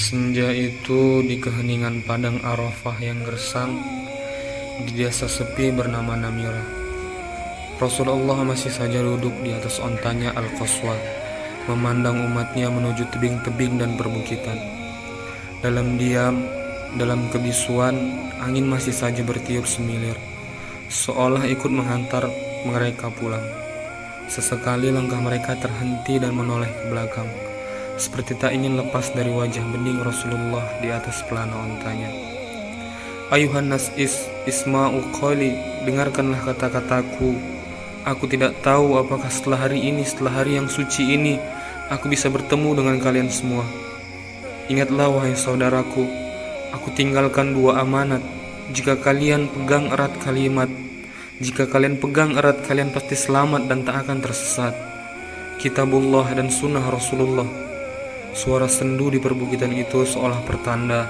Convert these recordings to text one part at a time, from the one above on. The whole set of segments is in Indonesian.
Senja itu di keheningan padang Arafah yang gersang, di desa sepi bernama Namira, Rasulullah masih saja duduk di atas ontanya Al-Qaswa, memandang umatnya menuju tebing-tebing dan perbukitan. Dalam diam, dalam kebisuan, angin masih saja bertiup semilir, seolah ikut menghantar mereka pulang. Sesekali langkah mereka terhenti dan menoleh ke belakang, seperti tak ingin lepas dari wajah bening Rasulullah di atas pelana ontanya. Ayuhan nas isma'u qali, dengarkanlah kata-kataku. Aku tidak tahu apakah setelah hari ini, setelah hari yang suci ini, aku bisa bertemu dengan kalian semua. Ingatlah wahai saudaraku, aku tinggalkan dua amanat. Jika kalian pegang erat kalimat, jika kalian pegang erat, kalian pasti selamat dan tak akan tersesat. Kitabullah dan sunnah Rasulullah. Suara sendu di perbukitan itu seolah pertanda,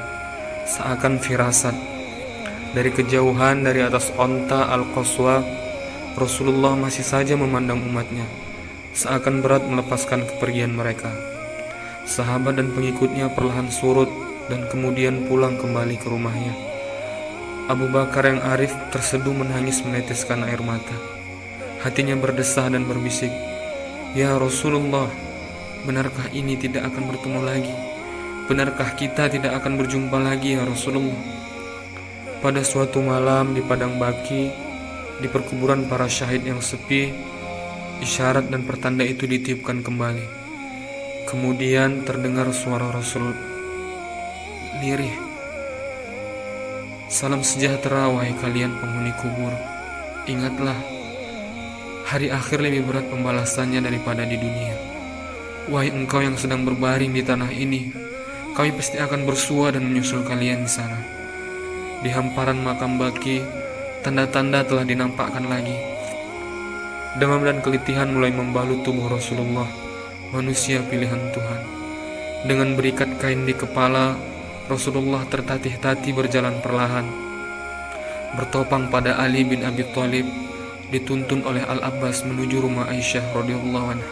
seakan firasat. Dari kejauhan, dari atas onta Al-Qaswa, Rasulullah masih saja memandang umatnya, seakan berat melepaskan kepergian mereka. Sahabat dan pengikutnya perlahan surut dan kemudian pulang kembali ke rumahnya. Abu Bakar yang arif terseduh menangis meneteskan air mata. Hatinya berdesah dan berbisik, "Ya Rasulullah, benarkah ini tidak akan bertemu lagi? Benarkah kita tidak akan berjumpa lagi ya Rasulullah?" Pada suatu malam di padang Baki, di perkuburan para syahid yang sepi, isyarat dan pertanda itu ditiupkan kembali. Kemudian terdengar suara Rasul lirih, "Salam sejahtera wahai kalian penghuni kubur. Ingatlah, hari akhir lebih berat pembalasannya daripada di dunia. Wahai engkau yang sedang berbaring di tanah ini, kami pasti akan bersua dan menyusul kalian di sana." Di hamparan makam Baki, tanda-tanda telah dinampakkan lagi. Demam dan kelitihan mulai membalut tubuh Rasulullah, manusia pilihan Tuhan. Dengan berikat kain di kepala, Rasulullah tertatih-tatih berjalan perlahan, bertopang pada Ali bin Abi Thalib, dituntun oleh Al-Abbas menuju rumah Aisyah radhiyallahu anha.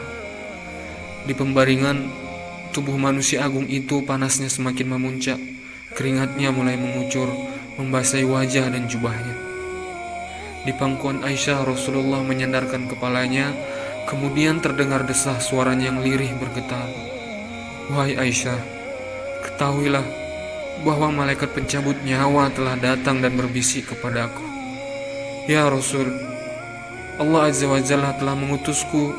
Di pembaringan tubuh manusia agung itu, panasnya semakin memuncak, keringatnya mulai mengucur, membasahi wajah dan jubahnya. Di pangkuan Aisyah, Rasulullah menyandarkan kepalanya, kemudian terdengar desah suaranya yang lirih bergetar, "Wahai Aisyah, ketahuilah bahwa malaikat pencabut nyawa telah datang dan berbisik kepadaku. Ya Rasul, Allah Azza wa Jalla telah mengutusku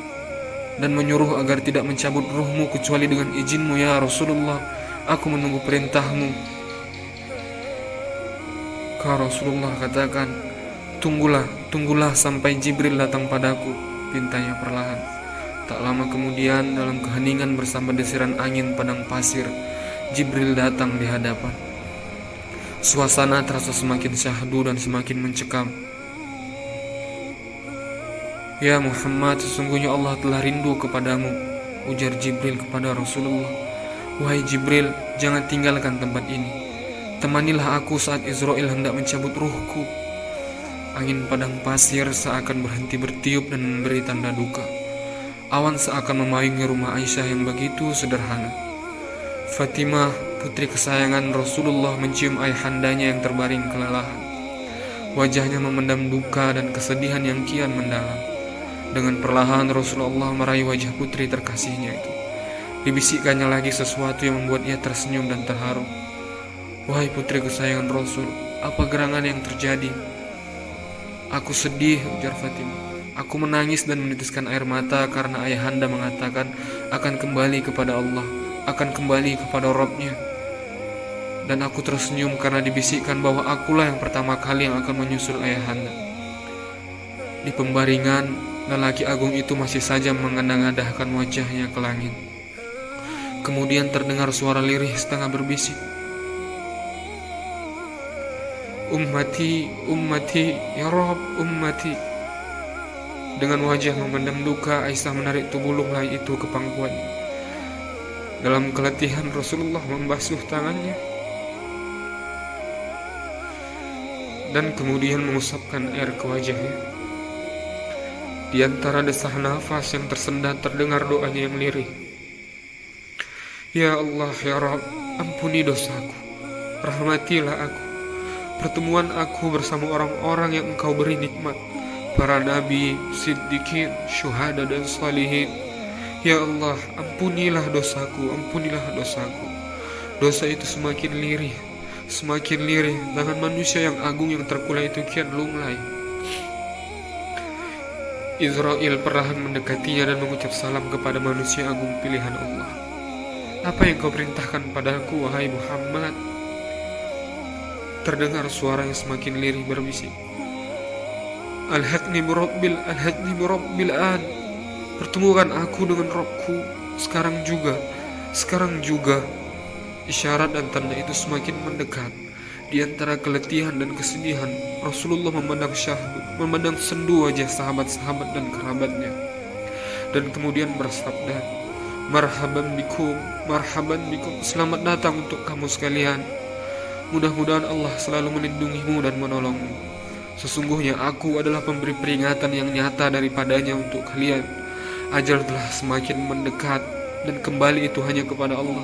dan menyuruh agar tidak mencabut ruhmu kecuali dengan izinmu ya Rasulullah. Aku menunggu perintahmu." Kata Rasulullah, katakan, Tunggulah sampai Jibril datang padaku," pintanya perlahan. Tak lama kemudian, dalam keheningan bersama desiran angin padang pasir, Jibril datang di hadapan. Suasana terasa semakin syahdu dan semakin mencekam. "Ya Muhammad, sesungguhnya Allah telah rindu kepadamu," ujar Jibril kepada Rasulullah. "Wahai Jibril, jangan tinggalkan tempat ini. Temanilah aku saat Israel hendak mencabut ruhku." Angin padang pasir seakan berhenti bertiup dan memberi tanda duka. Awan seakan memayungi rumah Aisyah yang begitu sederhana. Fatimah, putri kesayangan Rasulullah, mencium ayahandanya yang terbaring kelelahan. Wajahnya memendam duka dan kesedihan yang kian mendalam. Dengan perlahan Rasulullah meraih wajah putri terkasihnya itu. Dibisikkannya lagi sesuatu yang membuat ia tersenyum dan terharu. "Wahai putri kesayangan Rasul, apa gerangan yang terjadi?" "Aku sedih," ujar Fatimah. "Aku menangis dan meneteskan air mata karena ayahanda mengatakan akan kembali kepada Allah, akan kembali kepada Rabb-Nya. Dan aku tersenyum karena dibisikkan bahwa akulah yang pertama kali yang akan menyusul ayahanda." Di pembaringan, lelaki agung itu masih saja mengenang-adahkan wajahnya ke langit. Kemudian terdengar suara lirih setengah berbisik, "Ummati, ummati, ya Rabb, ummati." Dengan wajah memendam duka, Aisyah menarik tubuh lunglai itu ke pangkuannya. Dalam keletihan, Rasulullah membasuh tangannya dan kemudian mengusapkan air ke wajahnya. Di antara desah nafas yang tersendat terdengar doanya yang lirih, "Ya Allah, ya Rabb, ampuni dosaku, rahmatilah aku. Pertemuan aku bersama orang-orang yang Engkau beri nikmat, para nabi, siddiqin, syuhada dan salihin. Ya Allah, ampunilah dosaku, ampunilah dosaku. Dosa itu semakin lirih, tangan manusia yang agung yang terkulai itu kian lunglai. Israel perlahan mendekatinya dan mengucap salam kepada manusia agung pilihan Allah. Apa yang kau perintahkan padaku, wahai Muhammad? Terdengar suara yang semakin lirih berbisik. Alhaqni birabbil an. Pertemukan aku dengan Rabbku sekarang juga. Isyarat dan tanda itu semakin mendekat. Di antara keletihan dan kesedihan, Rasulullah memandang sendu wajah sahabat-sahabat dan kerabatnya, dan kemudian bersabda, marhaban bikum, selamat datang untuk kamu sekalian. Mudah-mudahan Allah selalu melindungimu dan menolongmu. Sesungguhnya aku adalah pemberi peringatan yang nyata daripadanya untuk kalian. Ajal telah semakin mendekat, dan kembali itu hanya kepada Allah.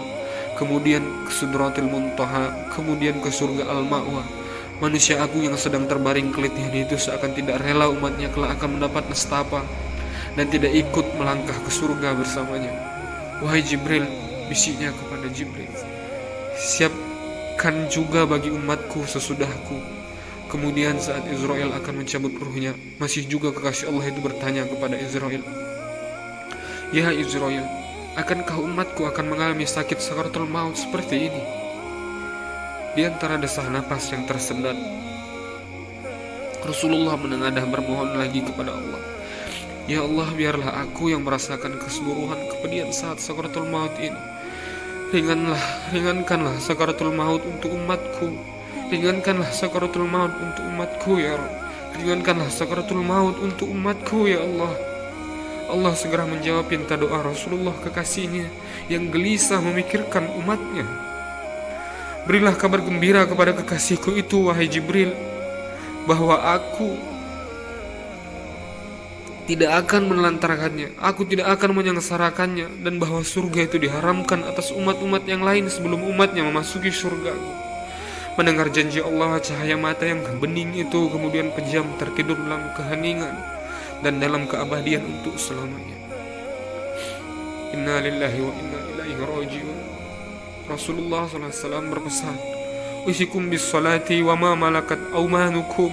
Kemudian ke Sidratil Muntaha, kemudian ke surga Al-Ma'wa. Manusia agung yang sedang terbaring keletihan itu seakan tidak rela umatnya kelak akan mendapat nestapa dan tidak ikut melangkah ke surga bersamanya. Wahai Jibril, bisiknya kepada Jibril, siapkan juga bagi umatku sesudahku. Kemudian saat Israel akan mencabut ruhnya, masih juga kekasih Allah itu bertanya kepada Israel, ya Israel, akankah umatku akan mengalami sakit sakaratul maut seperti ini? Di antara desah napas yang tersendat, Rasulullah menengadah bermohon lagi kepada Allah, ya Allah, biarlah aku yang merasakan keseluruhan kepedihan saat sakaratul maut ini. Ringankanlah sakaratul maut untuk umatku. Ringankanlah sakaratul maut untuk umatku ya Rabb. Ringankanlah sakaratul maut untuk umatku ya Allah. Allah segera menjawab pinta doa Rasulullah kekasihnya yang gelisah memikirkan umatnya. Berilah kabar gembira kepada kekasihku itu, wahai Jibril, bahwa aku tidak akan menelantarkannya, aku tidak akan menyengsarakannya, dan bahwa surga itu diharamkan atas umat-umat yang lain sebelum umatnya memasuki surgaku. Mendengar janji Allah, cahaya mata yang bening itu kemudian pejam tertidur dalam keheningan dan dalam keabadian untuk selamanya. Inna lillahi wa inna ilaihi raji'un. Rasulullah SAW berpesan, usikum bis salati wa ma malakat aumanukum.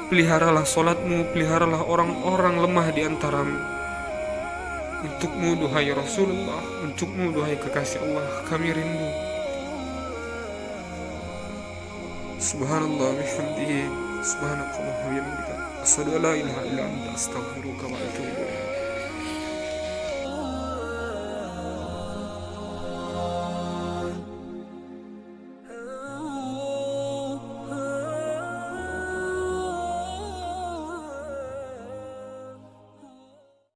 Peliharalah salatmu, peliharalah orang-orang lemah di antaramu. Untukmu duhai Rasulullah, untukmu duhai kekasih Allah, kami rindu. Subhanallah bihamdihi, subhanakallah wa bihamdika, asyhadu an la ilaha illa anta, astaghfiruka wa atubu ilaik.